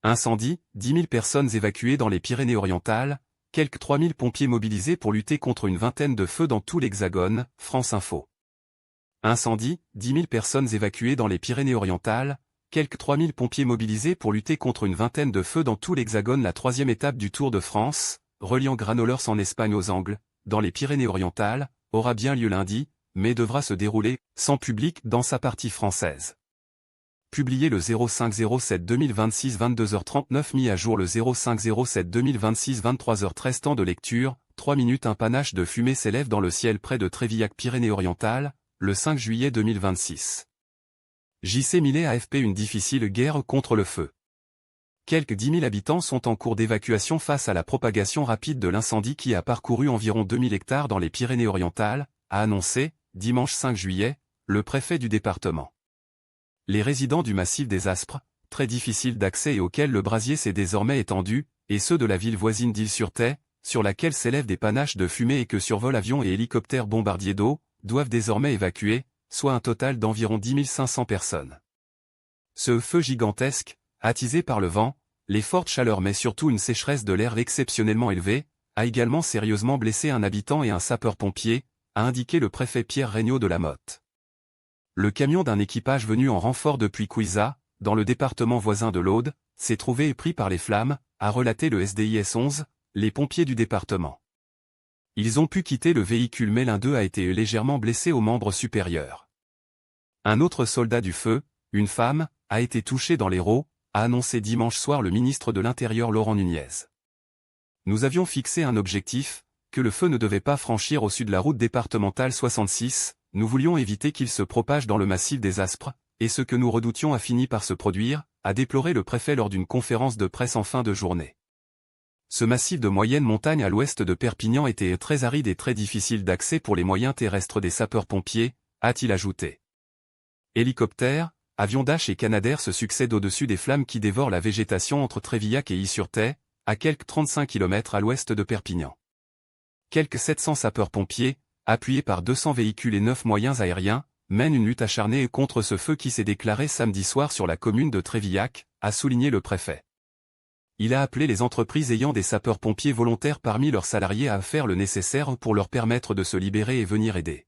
Incendie, 10 000 personnes évacuées dans les Pyrénées-Orientales, quelques 3 000 pompiers mobilisés pour lutter contre une vingtaine de feux dans tout l'Hexagone, France Info. Incendie, 10 000 personnes évacuées dans les Pyrénées-Orientales, quelques 3 000 pompiers mobilisés pour lutter contre une vingtaine de feux dans tout l'Hexagone. La troisième étape du Tour de France, reliant Granollers en Espagne aux Angles, dans les Pyrénées-Orientales, aura bien lieu lundi, mais devra se dérouler, sans public, dans sa partie française. Publié le 05-07-2026 22h39 mis à jour le 05-07-2026 23h13 temps de lecture, 3 minutes. Un panache de fumée s'élève dans le ciel près de Trévillac-Pyrénées-Orientales, le 5 juillet 2026. J.C. Millet AFP. Une difficile guerre contre le feu. Quelques 10 000 habitants sont en cours d'évacuation face à la propagation rapide de l'incendie qui a parcouru environ 2000 hectares dans les Pyrénées-Orientales, a annoncé, dimanche 5 juillet, le préfet du département. Les résidents du massif des Aspres, très difficile d'accès et auquel le brasier s'est désormais étendu, et ceux de la ville voisine d'Isle-sur-Theix, sur laquelle s'élèvent des panaches de fumée et que survolent avions et hélicoptères bombardiers d'eau, doivent désormais évacuer, soit un total d'environ 10 500 personnes. Ce feu gigantesque, attisé par le vent, les fortes chaleurs mais surtout une sécheresse de l'air exceptionnellement élevée, a également sérieusement blessé un habitant et un sapeur-pompier, a indiqué le préfet Pierre Regnault de la Motte. Le camion d'un équipage venu en renfort depuis Cuisa, dans le département voisin de l'Aude, s'est trouvé et pris par les flammes, a relaté le SDIS 11, les pompiers du département. Ils ont pu quitter le véhicule mais l'un d'eux a été légèrement blessé au membre supérieur. Un autre soldat du feu, une femme, a été touché dans l'Hérault, a annoncé dimanche soir le ministre de l'Intérieur Laurent Nunez. Nous avions fixé un objectif, que le feu ne devait pas franchir au sud de la route départementale 66, nous voulions éviter qu'il se propage dans le massif des Aspres, et ce que nous redoutions a fini par se produire, a déploré le préfet lors d'une conférence de presse en fin de journée. Ce massif de moyenne montagne à l'ouest de Perpignan était très aride et très difficile d'accès pour les moyens terrestres des sapeurs-pompiers, a-t-il ajouté. Hélicoptères, avions Dash et Canadair se succèdent au-dessus des flammes qui dévorent la végétation entre Trévillac et Isle-sur-Theix, à quelques 35 km à l'ouest de Perpignan. Quelques 700 sapeurs-pompiers, appuyés par 200 véhicules et 9 moyens aériens, mènent une lutte acharnée contre ce feu qui s'est déclaré samedi soir sur la commune de Trévillac, a souligné le préfet. Il a appelé les entreprises ayant des sapeurs-pompiers volontaires parmi leurs salariés à faire le nécessaire pour leur permettre de se libérer et venir aider.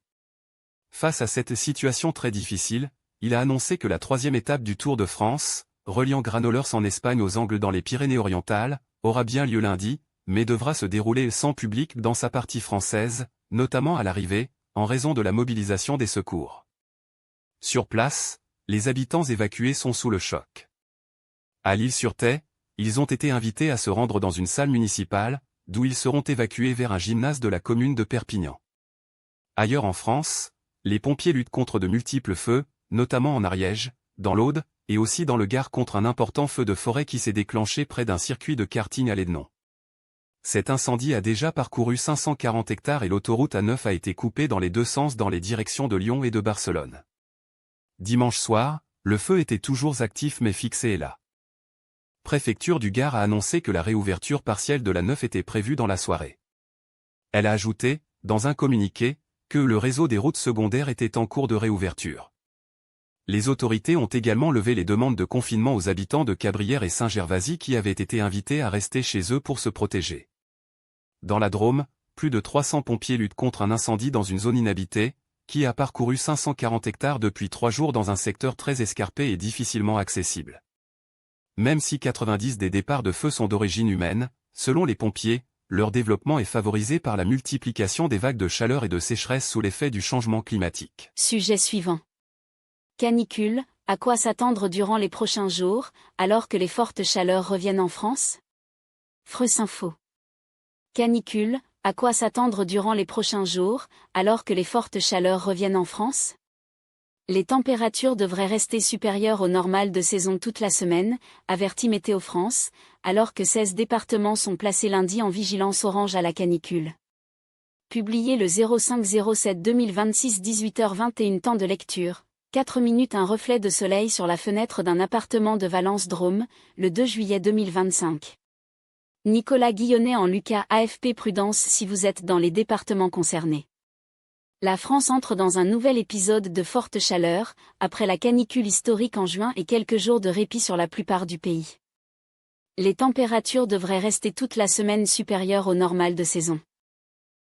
Face à cette situation très difficile, il a annoncé que la troisième étape du Tour de France, reliant Granollers en Espagne aux Angles dans les Pyrénées-Orientales, aura bien lieu lundi, mais devra se dérouler sans public dans sa partie française, notamment à l'arrivée, en raison de la mobilisation des secours. Sur place, les habitants évacués sont sous le choc. À l'Isle-sur-Theix, ils ont été invités à se rendre dans une salle municipale, d'où ils seront évacués vers un gymnase de la commune de Perpignan. Ailleurs en France, les pompiers luttent contre de multiples feux, notamment en Ariège, dans l'Aude, et aussi dans le Gard contre un important feu de forêt qui s'est déclenché près d'un circuit de karting à Lédenon. Cet incendie a déjà parcouru 540 hectares et l'autoroute A9 a été coupée dans les deux sens dans les directions de Lyon et de Barcelone. Dimanche soir, le feu était toujours actif mais fixé et là. Préfecture du Gard a annoncé que la réouverture partielle de l'A9 était prévue dans la soirée. Elle a ajouté, dans un communiqué, que le réseau des routes secondaires était en cours de réouverture. Les autorités ont également levé les demandes de confinement aux habitants de Cabrières et Saint-Gervasy qui avaient été invités à rester chez eux pour se protéger. Dans la Drôme, plus de 300 pompiers luttent contre un incendie dans une zone inhabitée, qui a parcouru 540 hectares depuis 3 jours dans un secteur très escarpé et difficilement accessible. Même si 90 des départs de feu sont d'origine humaine, selon les pompiers, leur développement est favorisé par la multiplication des vagues de chaleur et de sécheresse sous l'effet du changement climatique. Sujet suivant. Canicule, à quoi s'attendre durant les prochains jours, alors que les fortes chaleurs reviennent en France? France Info. Canicule, à quoi s'attendre durant les prochains jours, alors que les fortes chaleurs reviennent en France? Les températures devraient rester supérieures au normal de saison toute la semaine, avertit Météo France, alors que 16 départements sont placés lundi en vigilance orange à la canicule. Publié le 05-07-2026 18h21 temps de lecture. 4 minutes. Un reflet de soleil sur la fenêtre d'un appartement de Valence-Drôme, le 2 juillet 2025. Nicolas Guillonnet en Lucas AFP. Prudence si vous êtes dans les départements concernés. La France entre dans un nouvel épisode de forte chaleur, après la canicule historique en juin et quelques jours de répit sur la plupart du pays. Les températures devraient rester toute la semaine supérieures au normal de saison.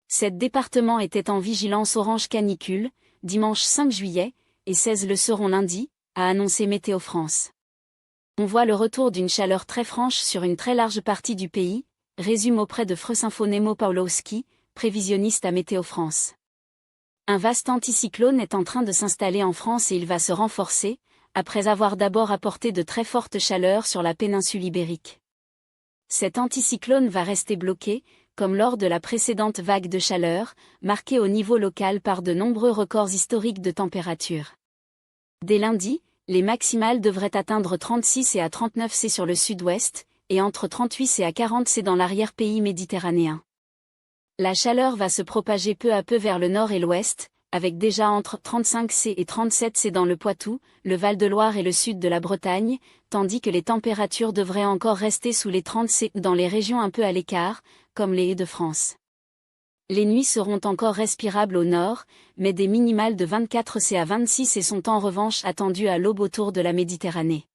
7 départements étaient en vigilance orange canicule, dimanche 5 juillet, et 16 le seront lundi, a annoncé Météo France. On voit le retour d'une chaleur très franche sur une très large partie du pays, résume auprès de Freuxinfo Nemo Pawlowski, prévisionniste à Météo France. Un vaste anticyclone est en train de s'installer en France et il va se renforcer, après avoir d'abord apporté de très fortes chaleurs sur la péninsule ibérique. Cet anticyclone va rester bloqué, comme lors de la précédente vague de chaleur, marquée au niveau local par de nombreux records historiques de température. Dès lundi, les maximales devraient atteindre 36 et à 39 C sur le sud-ouest, et entre 38 C à 40 C dans l'arrière-pays méditerranéen. La chaleur va se propager peu à peu vers le nord et l'ouest, avec déjà entre 35 C et 37 C dans le Poitou, le Val-de-Loire et le sud de la Bretagne, tandis que les températures devraient encore rester sous les 30 C dans les régions un peu à l'écart, comme les Hauts-de-France. Les nuits seront encore respirables au nord, mais des minimales de 24 C à 26 C sont en revanche attendues à l'aube autour de la Méditerranée.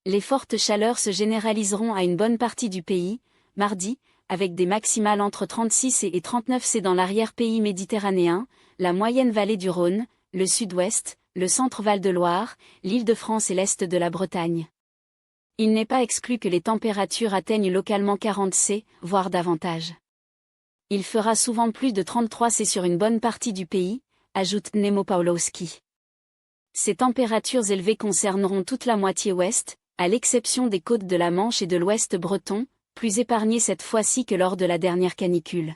Les fortes chaleurs se généraliseront à une bonne partie du pays, mardi, avec des maximales entre 36 C et 39 C dans l'arrière-pays méditerranéen, la moyenne vallée du Rhône, le sud-ouest, le centre Val-de-Loire, l'Île-de-France et l'est de la Bretagne. Il n'est pas exclu que les températures atteignent localement 40 C, voire davantage. Il fera souvent plus de 33 C sur une bonne partie du pays, ajoute Nemo Pawlowski. Ces températures élevées concerneront toute la moitié ouest, à l'exception des côtes de la Manche et de l'ouest breton, plus épargnées cette fois-ci que lors de la dernière canicule.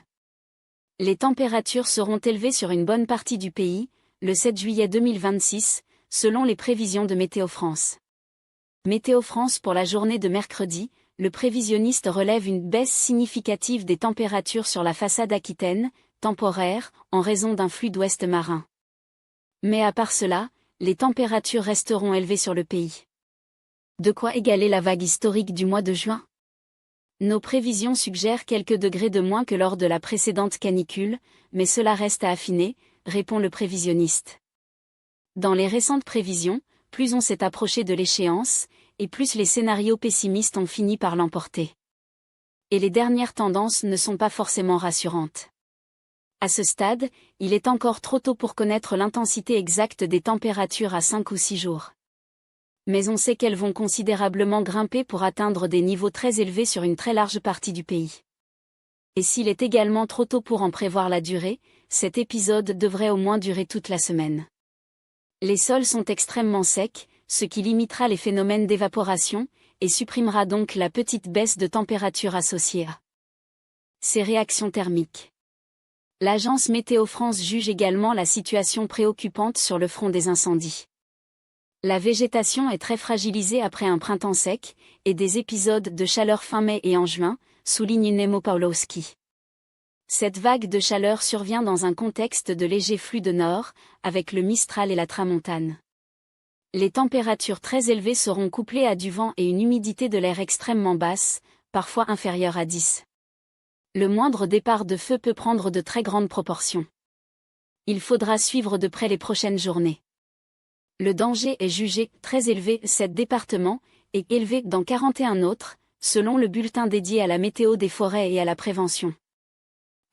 Les températures seront élevées sur une bonne partie du pays, le 7 juillet 2026, selon les prévisions de Météo France. Météo France pour la journée de mercredi, le prévisionniste relève une baisse significative des températures sur la façade aquitaine, temporaire, en raison d'un flux d'ouest marin. Mais à part cela, les températures resteront élevées sur le pays. De quoi égaler la vague historique du mois de juin ? Nos prévisions suggèrent quelques degrés de moins que lors de la précédente canicule, mais cela reste à affiner, répond le prévisionniste. Dans les récentes prévisions, plus on s'est approché de l'échéance, et plus les scénarios pessimistes ont fini par l'emporter. Et les dernières tendances ne sont pas forcément rassurantes. À ce stade, il est encore trop tôt pour connaître l'intensité exacte des températures à 5 ou 6 jours. Mais on sait qu'elles vont considérablement grimper pour atteindre des niveaux très élevés sur une très large partie du pays. Et s'il est également trop tôt pour en prévoir la durée, cet épisode devrait au moins durer toute la semaine. Les sols sont extrêmement secs, ce qui limitera les phénomènes d'évaporation, et supprimera donc la petite baisse de température associée à ces réactions thermiques. L'agence Météo France juge également la situation préoccupante sur le front des incendies. La végétation est très fragilisée après un printemps sec, et des épisodes de chaleur fin mai et en juin, souligne Nemo Pawlowski. Cette vague de chaleur survient dans un contexte de léger flux de nord, avec le Mistral et la Tramontane. Les températures très élevées seront couplées à du vent et une humidité de l'air extrêmement basse, parfois inférieure à 10. Le moindre départ de feu peut prendre de très grandes proportions. Il faudra suivre de près les prochaines journées. Le danger est jugé très élevé 7 départements, et élevé dans 41 autres, selon le bulletin dédié à la météo des forêts et à la prévention.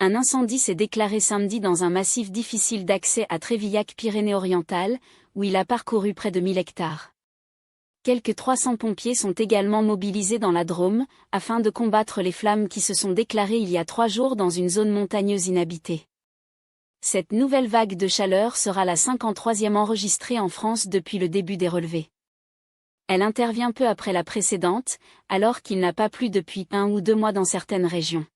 Un incendie s'est déclaré samedi dans un massif difficile d'accès à Trévillac-Pyrénées-Orientales, où il a parcouru près de 1000 hectares. Quelques 300 pompiers sont également mobilisés dans la Drôme, afin de combattre les flammes qui se sont déclarées il y a 3 jours dans une zone montagneuse inhabitée. Cette nouvelle vague de chaleur sera la 53e enregistrée en France depuis le début des relevés. Elle intervient peu après la précédente, alors qu'il n'a pas plu depuis 1 ou 2 mois dans certaines régions.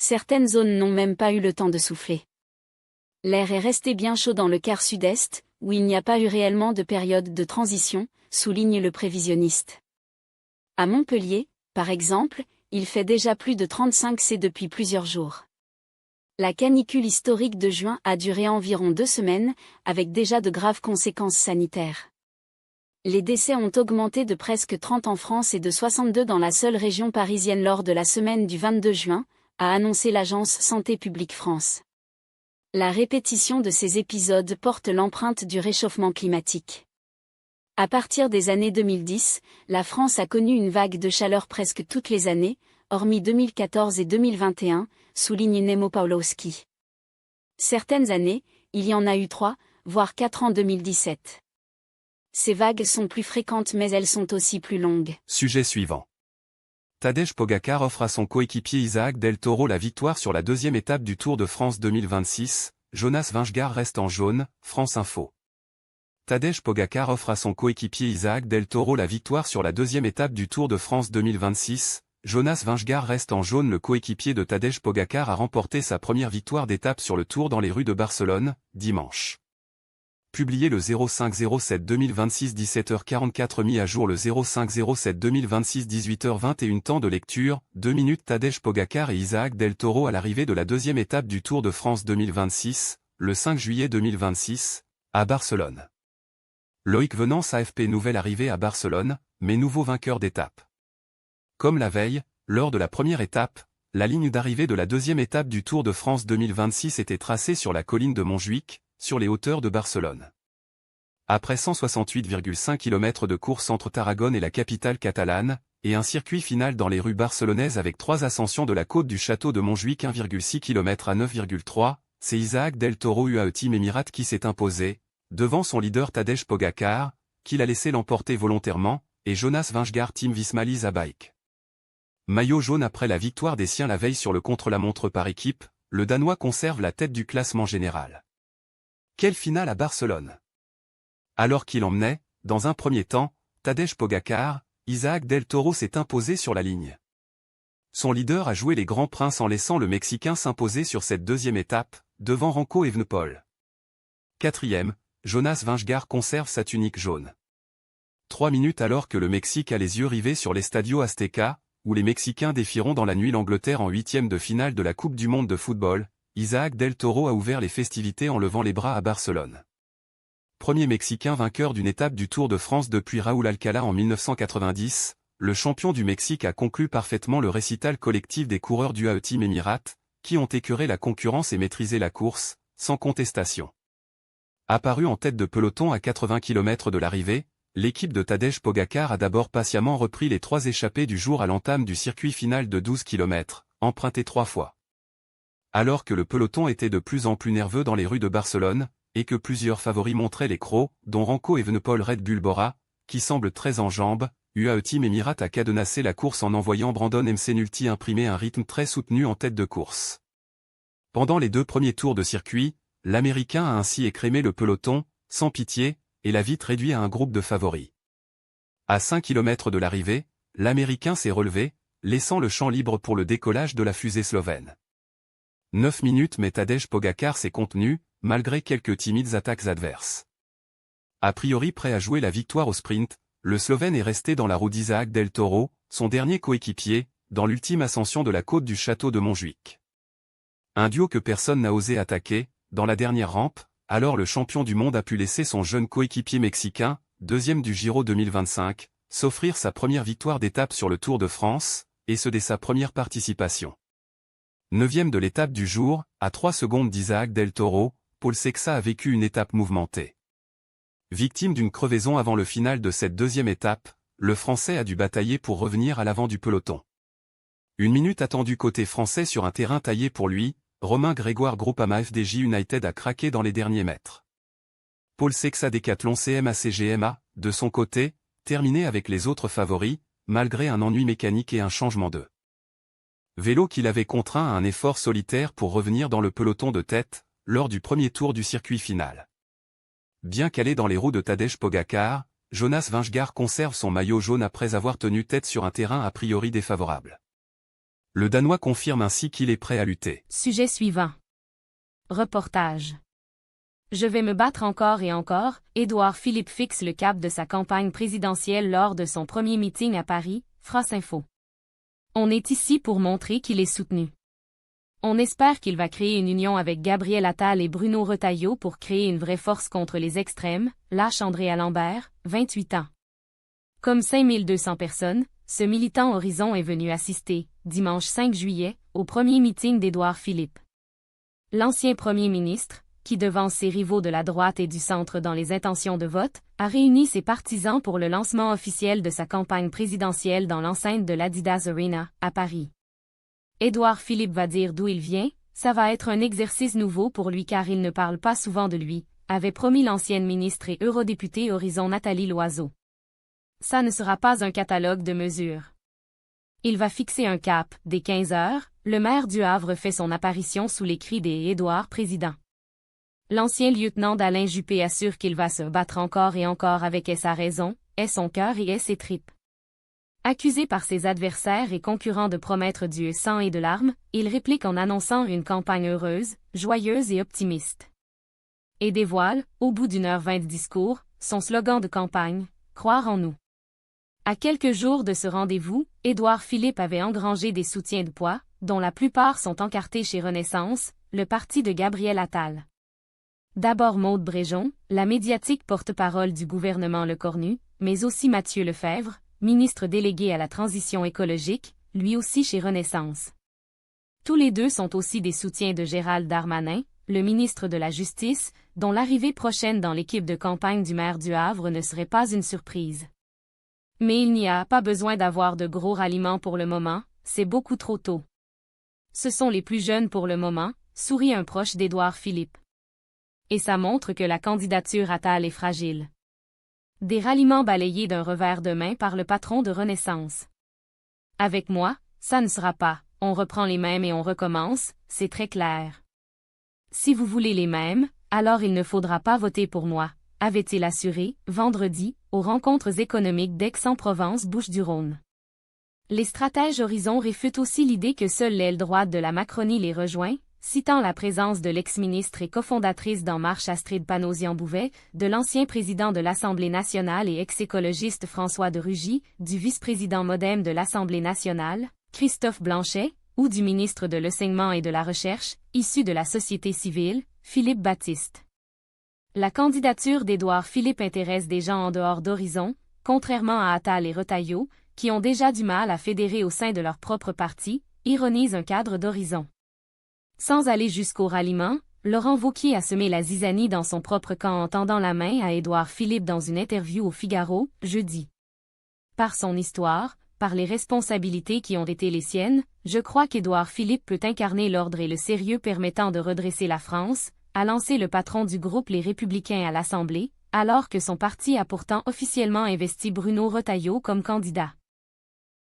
Certaines zones n'ont même pas eu le temps de souffler. L'air est resté bien chaud dans le quart sud-est, où il n'y a pas eu réellement de période de transition, souligne le prévisionniste. À Montpellier, par exemple, il fait déjà plus de 35 C depuis plusieurs jours. La canicule historique de juin a duré environ 2 semaines, avec déjà de graves conséquences sanitaires. Les décès ont augmenté de presque 30 en France et de 62 dans la seule région parisienne lors de la semaine du 22 juin, a annoncé l'agence Santé publique France. La répétition de ces épisodes porte l'empreinte du réchauffement climatique. À partir des années 2010, la France a connu une vague de chaleur presque toutes les années, hormis 2014 et 2021, souligne Nemo Pawlowski. Certaines années, il y en a eu 3, voire 4 en 2017. Ces vagues sont plus fréquentes mais elles sont aussi plus longues. Sujet suivant. Tadej Pogacar offre à son coéquipier Isaac Del Toro la victoire sur la deuxième étape du Tour de France 2026, Jonas Vingegaard reste en jaune, France Info. Tadej Pogacar offre à son coéquipier Isaac Del Toro la victoire sur la deuxième étape du Tour de France 2026, Jonas Vingegaard reste en jaune. Le coéquipier de Tadej Pogacar a remporté sa première victoire d'étape sur le Tour dans les rues de Barcelone, dimanche. Publié le 05-07-2026 17h44 mis à jour le 05-07-2026 18h21 temps de lecture, 2 minutes Tadej Pogacar et Isaac Del Toro à l'arrivée de la deuxième étape du Tour de France 2026, le 5 juillet 2026, à Barcelone. Loïc Venance AFP nouvelle arrivée à Barcelone, mais nouveau vainqueur d'étape. Comme la veille, lors de la première étape, la ligne d'arrivée de la deuxième étape du Tour de France 2026 était tracée sur la colline de Montjuïc, sur les hauteurs de Barcelone. Après 168,5 km de course entre Tarragone et la capitale catalane, et un circuit final dans les rues barcelonaises avec 3 ascensions de la côte du château de Montjuïc 1,6 km à 9,3, c'est Isaac Del Toro UAE Team Emirates qui s'est imposé, devant son leader Tadej Pogacar, qu'il a laissé l'emporter volontairement, et Jonas Vingegaard Team Visma Lease Bike. Maillot jaune après la victoire des siens la veille sur le contre-la-montre par équipe, le Danois conserve la tête du classement général. Quelle finale à Barcelone! Alors qu'il emmenait, dans un premier temps, Tadej Pogacar, Isaac Del Toro s'est imposé sur la ligne. Son leader a joué les grands princes en laissant le Mexicain s'imposer sur cette deuxième étape, devant Remco Evenepoel. Quatrième, Jonas Vingegaard conserve sa tunique jaune. 3 minutes alors que le Mexique a les yeux rivés sur l'Estadio Azteca, où les Mexicains défieront dans la nuit l'Angleterre en huitième de finale de la Coupe du Monde de football, Isaac Del Toro a ouvert les festivités en levant les bras à Barcelone. Premier Mexicain vainqueur d'une étape du Tour de France depuis Raúl Alcalá en 1990, le champion du Mexique a conclu parfaitement le récital collectif des coureurs du UAE Team Emirates, qui ont écœuré la concurrence et maîtrisé la course, sans contestation. Apparu en tête de peloton à 80 km de l'arrivée, l'équipe de Tadej Pogacar a d'abord patiemment repris les 3 échappées du jour à l'entame du circuit final de 12 km, emprunté 3 fois. Alors que le peloton était de plus en plus nerveux dans les rues de Barcelone, et que plusieurs favoris montraient les crocs, dont Remco Evenepoel Red Bull Bora, qui semble très en jambes, UAE Team Emirates a cadenassé la course en envoyant Brandon McNulty imprimer un rythme très soutenu en tête de course. Pendant les 2 premiers tours de circuit, l'Américain a ainsi écrémé le peloton, sans pitié, et l'a vite réduit à un groupe de favoris. À 5 km de l'arrivée, l'Américain s'est relevé, laissant le champ libre pour le décollage de la fusée slovène. 9 minutes mais Tadej Pogacar s'est contenu, malgré quelques timides attaques adverses. A priori prêt à jouer la victoire au sprint, le Slovène est resté dans la roue d'Isaac Del Toro, son dernier coéquipier, dans l'ultime ascension de la côte du château de Montjuïc. Un duo que personne n'a osé attaquer, dans la dernière rampe, alors le champion du monde a pu laisser son jeune coéquipier mexicain, deuxième du Giro 2025, s'offrir sa première victoire d'étape sur le Tour de France, et ce dès sa première participation. 9e de l'étape du jour, à 3 secondes d'Isaac Del Toro, Paul Sexa a vécu une étape mouvementée. Victime d'une crevaison avant le final de cette deuxième étape, le Français a dû batailler pour revenir à l'avant du peloton. 1 minute attendue côté français sur un terrain taillé pour lui, Romain Grégoire Groupama FDJ United a craqué dans les derniers mètres. Paul Sexa Décathlon CMA-CGMA, de son côté, terminé avec les autres favoris, malgré un ennui mécanique et un changement de vélo qui l'avait contraint à un effort solitaire pour revenir dans le peloton de tête, lors du premier tour du circuit final. Bien calé dans les roues de Tadej Pogacar, Jonas Vingegaard conserve son maillot jaune après avoir tenu tête sur un terrain a priori défavorable. Le Danois confirme ainsi qu'il est prêt à lutter. Sujet suivant. Reportage. Je vais me battre encore et encore. Édouard Philippe fixe le cap de sa campagne présidentielle lors de son premier meeting à Paris, France Info. On est ici pour montrer qu'il est soutenu. On espère qu'il va créer une union avec Gabriel Attal et Bruno Retailleau pour créer une vraie force contre les extrêmes, lâche André Alembert, 28 ans. Comme 5200 personnes, ce militant Horizon est venu assister, dimanche 5 juillet, au premier meeting d'Édouard Philippe. L'ancien premier ministre, qui devance ses rivaux de la droite et du centre dans les intentions de vote, a réuni ses partisans pour le lancement officiel de sa campagne présidentielle dans l'enceinte de l'Adidas Arena, à Paris. Édouard Philippe va dire d'où il vient, ça va être un exercice nouveau pour lui car il ne parle pas souvent de lui, avait promis l'ancienne ministre et eurodéputée Horizon Nathalie Loiseau. Ça ne sera pas un catalogue de mesures. Il va fixer un cap. Dès 15 heures, le maire du Havre fait son apparition sous les cris des « Édouard président ». L'ancien lieutenant d'Alain Juppé assure qu'il va se battre encore et encore avec sa raison, son cœur et ses tripes. Accusé par ses adversaires et concurrents de promettre du sang et de larmes, il réplique en annonçant une campagne heureuse, joyeuse et optimiste. Et dévoile, au bout d'1h20 de discours, son slogan de campagne, « Croire en nous ». À quelques jours de ce rendez-vous, Édouard Philippe avait engrangé des soutiens de poids, dont la plupart sont encartés chez Renaissance, le parti de Gabriel Attal. D'abord Maude Bréjon, la médiatique porte-parole du gouvernement Lecornu, mais aussi Mathieu Lefebvre, ministre délégué à la transition écologique, lui aussi chez Renaissance. Tous les deux sont aussi des soutiens de Gérald Darmanin, le ministre de la Justice, dont l'arrivée prochaine dans l'équipe de campagne du maire du Havre ne serait pas une surprise. Mais il n'y a pas besoin d'avoir de gros ralliements pour le moment, c'est beaucoup trop tôt. Ce sont les plus jeunes pour le moment, sourit un proche d'Édouard Philippe. Et ça montre que la candidature Attal est fragile. Des ralliements balayés d'un revers de main par le patron de Renaissance. Avec moi, ça ne sera pas, on reprend les mêmes et on recommence, c'est très clair. Si vous voulez les mêmes, alors il ne faudra pas voter pour moi, avait-il assuré, vendredi, aux rencontres économiques d'Aix-en-Provence-Bouches-du-Rhône. Les stratèges Horizon réfutent aussi l'idée que seule l'aile droite de la Macronie les rejoint, citant la présence de l'ex-ministre et cofondatrice d'En Marche Astrid Panosyan-Bouvet, de l'ancien président de l'Assemblée nationale et ex-écologiste François de Rugy, du vice-président MoDem de l'Assemblée nationale, Christophe Blanchet, ou du ministre de l'Enseignement et de la Recherche, issu de la société civile, Philippe Baptiste. La candidature d'Édouard Philippe intéresse des gens en dehors d'Horizon, contrairement à Attal et Retailleau, qui ont déjà du mal à fédérer au sein de leur propre parti, ironise un cadre d'Horizon. Sans aller jusqu'au ralliement, Laurent Wauquiez a semé la zizanie dans son propre camp en tendant la main à Édouard Philippe dans une interview au Figaro, jeudi. Par son histoire, par les responsabilités qui ont été les siennes, je crois qu'Édouard Philippe peut incarner l'ordre et le sérieux permettant de redresser la France, a lancé le patron du groupe Les Républicains à l'Assemblée, alors que son parti a pourtant officiellement investi Bruno Retailleau comme candidat.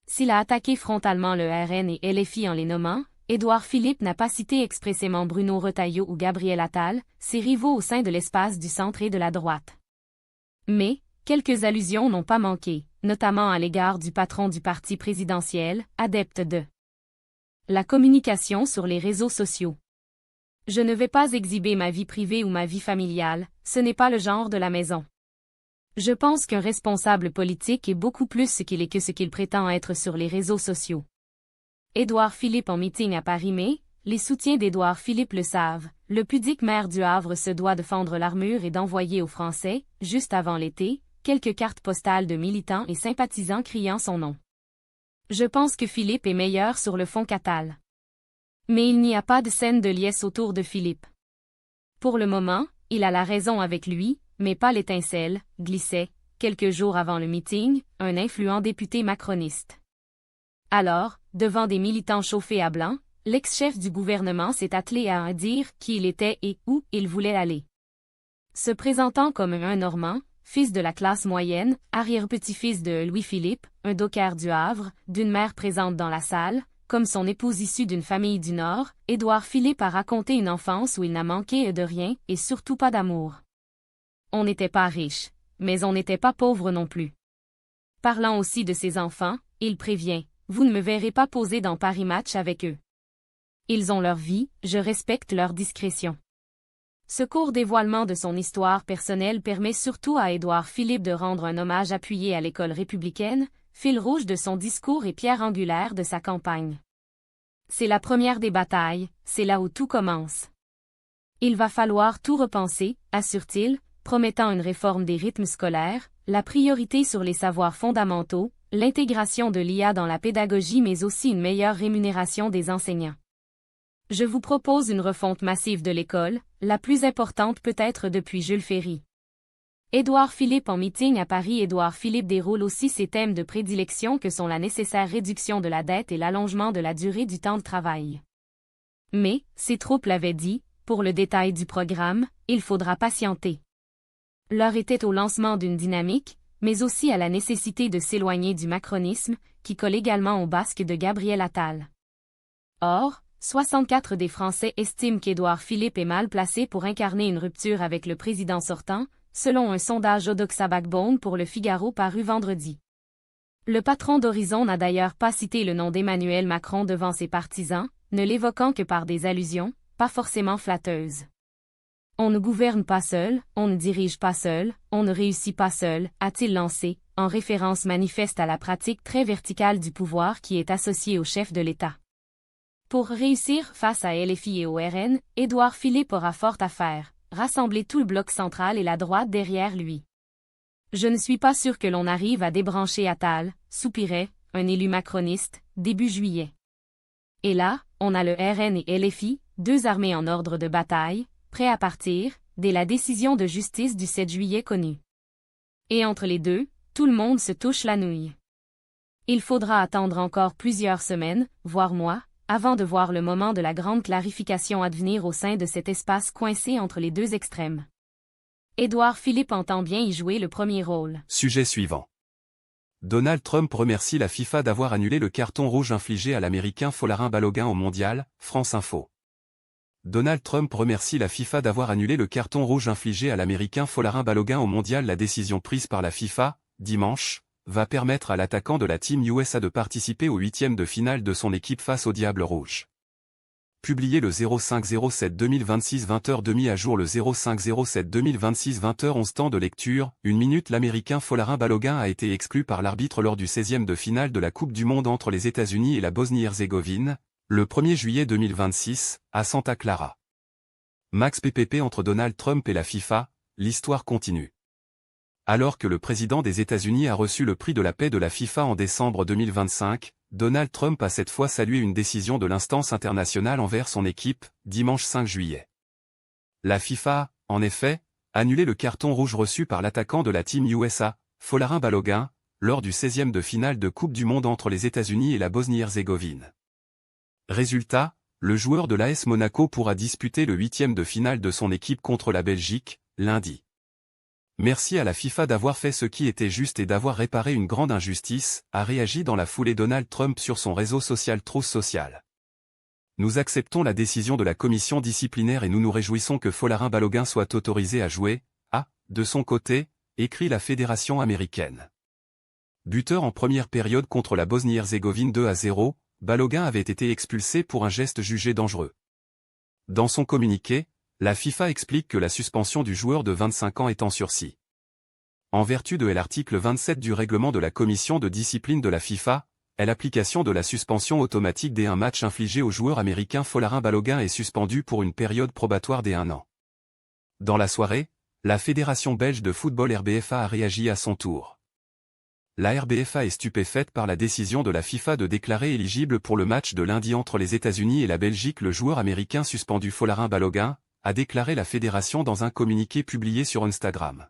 S'il a attaqué frontalement le RN et LFI en les nommant, Édouard Philippe n'a pas cité expressément Bruno Retailleau ou Gabriel Attal, ses rivaux au sein de l'espace du centre et de la droite. Mais, quelques allusions n'ont pas manqué, notamment à l'égard du patron du parti présidentiel, adepte de la communication sur les réseaux sociaux. Je ne vais pas exhiber ma vie privée ou ma vie familiale, ce n'est pas le genre de la maison. Je pense qu'un responsable politique est beaucoup plus ce qu'il est que ce qu'il prétend être sur les réseaux sociaux. Édouard Philippe en meeting à Paris. Mais, les soutiens d'Édouard Philippe le savent, le pudique maire du Havre se doit de fendre l'armure et d'envoyer aux Français, juste avant l'été, quelques cartes postales de militants et sympathisants criant son nom. Je pense que Philippe est meilleur sur le fond qu'Attal. Mais il n'y a pas de scène de liesse autour de Philippe. Pour le moment, il a la raison avec lui, mais pas l'étincelle, glissait, quelques jours avant le meeting, un influent député macroniste. Alors, devant des militants chauffés à blanc, l'ex-chef du gouvernement s'est attelé à dire qui il était et où il voulait aller. Se présentant comme un Normand, fils de la classe moyenne, arrière-petit-fils de Louis-Philippe, un docker du Havre, d'une mère présente dans la salle, comme son épouse issue d'une famille du Nord, Édouard Philippe a raconté une enfance où il n'a manqué de rien et surtout pas d'amour. On n'était pas riche, mais on n'était pas pauvre non plus. Parlant aussi de ses enfants, il prévient, vous ne me verrez pas poser dans Paris Match avec eux. Ils ont leur vie, je respecte leur discrétion. Ce court dévoilement de son histoire personnelle permet surtout à Édouard Philippe de rendre un hommage appuyé à l'école républicaine, fil rouge de son discours et pierre angulaire de sa campagne. C'est la première des batailles, c'est là où tout commence. Il va falloir tout repenser, assure-t-il, promettant une réforme des rythmes scolaires, la priorité sur les savoirs fondamentaux, l'intégration de l'IA dans la pédagogie mais aussi une meilleure rémunération des enseignants. Je vous propose une refonte massive de l'école, la plus importante peut-être depuis Jules Ferry. Édouard Philippe en meeting à Paris. Édouard Philippe déroule aussi ses thèmes de prédilection que sont la nécessaire réduction de la dette et l'allongement de la durée du temps de travail. Mais, ses troupes l'avaient dit, pour le détail du programme, il faudra patienter. L'heure était au lancement d'une dynamique, mais aussi à la nécessité de s'éloigner du macronisme, qui colle également au basque de Gabriel Attal. Or, 64 des Français estiment qu'Édouard Philippe est mal placé pour incarner une rupture avec le président sortant, selon un sondage Odoxa Backbone pour Le Figaro paru vendredi. Le patron d'Horizon n'a d'ailleurs pas cité le nom d'Emmanuel Macron devant ses partisans, ne l'évoquant que par des allusions, pas forcément flatteuses. On ne gouverne pas seul, on ne dirige pas seul, on ne réussit pas seul, a-t-il lancé, en référence manifeste à la pratique très verticale du pouvoir qui est associée au chef de l'État. Pour réussir face à LFI et au RN, Édouard Philippe aura fort à faire, rassembler tout le bloc central et la droite derrière lui. Je ne suis pas sûr que l'on arrive à débrancher Attal, soupirait, un élu macroniste, début juillet. Et là, on a le RN et LFI, deux armées en ordre de bataille, prêts à partir, dès la décision de justice du 7 juillet connue. Et entre les deux, tout le monde se touche la nouille. Il faudra attendre encore plusieurs semaines, voire mois, avant de voir le moment de la grande clarification advenir au sein de cet espace coincé entre les deux extrêmes. Édouard Philippe entend bien y jouer le premier rôle. Sujet suivant. Donald Trump remercie la FIFA d'avoir annulé le carton rouge infligé à l'Américain Folarin Balogun au Mondial, France Info. Donald Trump remercie la FIFA d'avoir annulé le carton rouge infligé à l'Américain Folarin Balogun au Mondial. La décision prise par la FIFA, dimanche, va permettre à l'attaquant de la Team USA de participer au 8e de finale de son équipe face au Diable Rouge. Publié le 05-07-2026 20h30 à jour le 05-07-2026 20h11 temps de lecture, 1 minute. L'Américain Folarin Balogun a été exclu par l'arbitre lors du 16e de finale de la Coupe du Monde entre les États-Unis et la Bosnie-Herzégovine, le 1er juillet 2026, à Santa Clara. Max PPP entre Donald Trump et la FIFA, l'histoire continue. Alors que le président des États-Unis a reçu le prix de la paix de la FIFA en décembre 2025, Donald Trump a cette fois salué une décision de l'instance internationale envers son équipe, dimanche 5 juillet. La FIFA a, en effet, annulé le carton rouge reçu par l'attaquant de la Team USA, Folarin Balogun, lors du 16e de finale de Coupe du Monde entre les États-Unis et la Bosnie-Herzégovine. Résultat, le joueur de l'AS Monaco pourra disputer le 8e de finale de son équipe contre la Belgique, lundi. Merci à la FIFA d'avoir fait ce qui était juste et d'avoir réparé une grande injustice, a réagi dans la foulée Donald Trump sur son réseau social Truth Social. Nous acceptons la décision de la commission disciplinaire et nous nous réjouissons que Folarin Balogun soit autorisé à jouer, de son côté, écrit la fédération américaine. Buteur en première période contre la Bosnie-Herzégovine 2-0, Balogun avait été expulsé pour un geste jugé dangereux. Dans son communiqué, la FIFA explique que la suspension du joueur de 25 ans est en sursis. En vertu de l'article 27 du règlement de la commission de discipline de la FIFA, l'application de la suspension automatique dès un match infligé au joueur américain Folarin Balogun est suspendue pour une période probatoire dès 1 an. Dans la soirée, la Fédération belge de football RBFA a réagi à son tour. La RBFA est stupéfaite par la décision de la FIFA de déclarer éligible pour le match de lundi entre les États-Unis et la Belgique le joueur américain suspendu Folarin Balogun, a déclaré la fédération dans un communiqué publié sur Instagram.